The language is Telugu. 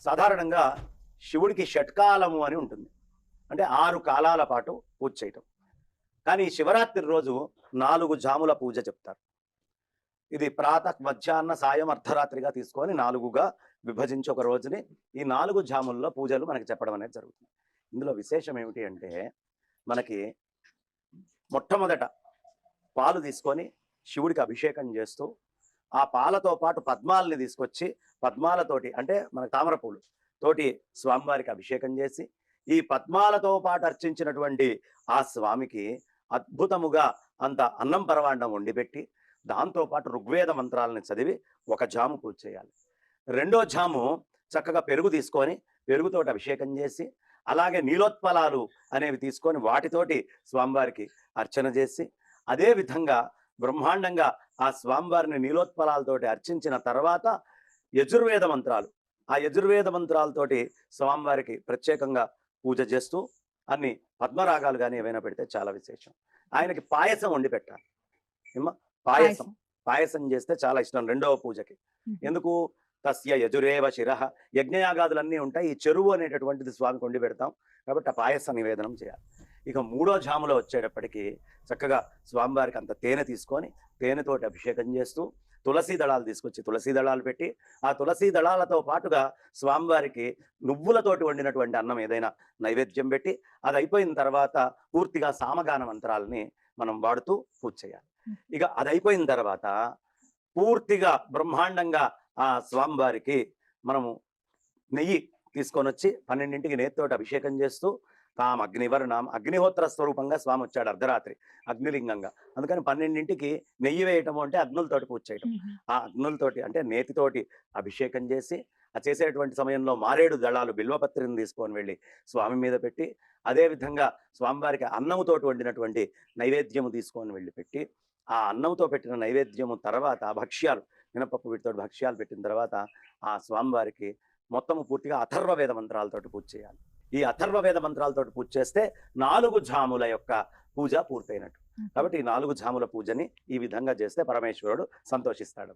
సాధారణంగా శివుడికి షట్కాలము అని ఉంటుంది. అంటే 6 కాలాల పాటు పూజ చేయటం. కానీ శివరాత్రి రోజు 4 జాముల పూజ చెప్తారు. ఇది ప్రాతః, మధ్యాహ్న, సాయం, అర్ధరాత్రిగా తీసుకొని 4గా విభజించి ఒక రోజుని ఈ 4 జాముల్లో పూజలు మనకి చెప్పడం అనేది జరుగుతుంది. ఇందులో విశేషం ఏమిటి అంటే మనకి మొట్టమొదట పాలు తీసుకొని శివుడికి అభిషేకం చేస్తూ ఆ పాలతో పాటు పద్మాలని తీసుకొచ్చి పద్మాలతోటి అంటే మన తామర పూలు తోటి స్వామివారికి అభిషేకం చేసి ఈ పద్మాలతో పాటు అర్చించినటువంటి ఆ స్వామికి అద్భుతముగా అంత అన్నం పరవాండం వండిపెట్టి దాంతోపాటు ఋగ్వేద మంత్రాలను చదివి ఒక జాము పూజ చేయాలి. రెండో జాము చక్కగా పెరుగు తీసుకొని పెరుగుతోటి అభిషేకం చేసి అలాగే నీలోత్పలాలు అనేవి తీసుకొని వాటితోటి స్వామివారికి అర్చన చేసి అదే విధంగా బ్రహ్మాండంగా ఆ స్వామివారిని నీలోత్పలాలతోటి అర్చించిన తర్వాత యజుర్వేద మంత్రాలు ఆ యజుర్వేద మంత్రాలతోటి స్వామివారికి ప్రత్యేకంగా పూజ చేస్తూ అన్ని పద్మరాగాలు కానీ ఏవైనా పెడితే చాలా విశేషం. ఆయనకి పాయసం వండి పెట్టాలి. పాయసం పాయసం చేస్తే చాలా ఇష్టం రెండవ పూజకి. ఎందుకు? తస్య యజురేవ శిరః, యజ్ఞయాగాదులన్నీ ఉంటాయి. ఈ చెరువు అనేటటువంటిది స్వామికి వండి పెడతాం కాబట్టి ఆ పాయస నివేదనం చేయాలి. ఇక మూడో జాములో వచ్చేటప్పటికి చక్కగా స్వామివారికి అంత తేనె తీసుకొని తేనెతోటి అభిషేకం చేస్తూ తులసి దళాలు తీసుకొచ్చి తులసి దళాలు పెట్టి ఆ తులసి దళాలతో పాటుగా స్వామివారికి నువ్వులతోటి వండినటువంటి అన్నం ఏదైనా నైవేద్యం పెట్టి అది అయిపోయిన తర్వాత పూర్తిగా సామగాన మంత్రాలని మనం వాడుతూ పూజ చేయాలి. ఇక అది అయిపోయిన తర్వాత పూర్తిగా బ్రహ్మాండంగా ఆ స్వామివారికి మనము నెయ్యి తీసుకొని వచ్చి 12ంటికి నేతితోటి అభిషేకం చేస్తూ తాం అగ్నివర్ణం అగ్నిహోత్ర స్వరూపంగా స్వామి వచ్చాడు అర్ధరాత్రి అగ్నిలింగంగా. అందుకని 12ంటికి నెయ్యి వేయటము అంటే అగ్నులతోటి పూజ చేయటం. ఆ అగ్నులతోటి అంటే నేతితోటి అభిషేకం చేసి ఆ చేసేటువంటి సమయంలో మారేడు దళాలు బిల్వపత్రిని తీసుకొని వెళ్ళి స్వామి మీద పెట్టి అదేవిధంగా స్వామివారికి అన్నముతోటి వండినటువంటి నైవేద్యము తీసుకొని వెళ్ళి పెట్టి ఆ అన్నంతో పెట్టిన నైవేద్యము తర్వాత భక్ష్యాలు మినపప్పు వీటితో భక్ష్యాలు పెట్టిన తర్వాత ఆ స్వామివారికి మొత్తము పూర్తిగా అథర్వవేద మంత్రాలతోటి పూజ చేయాలి. ఈ అథర్వవేద మంత్రాలతోటి పూజ చేస్తే 4 జాముల యొక్క పూజ పూర్తయినట్టు. కాబట్టి ఈ 4 జాముల పూజని ఈ విధంగా చేస్తే పరమేశ్వరుడు సంతోషిస్తాడు.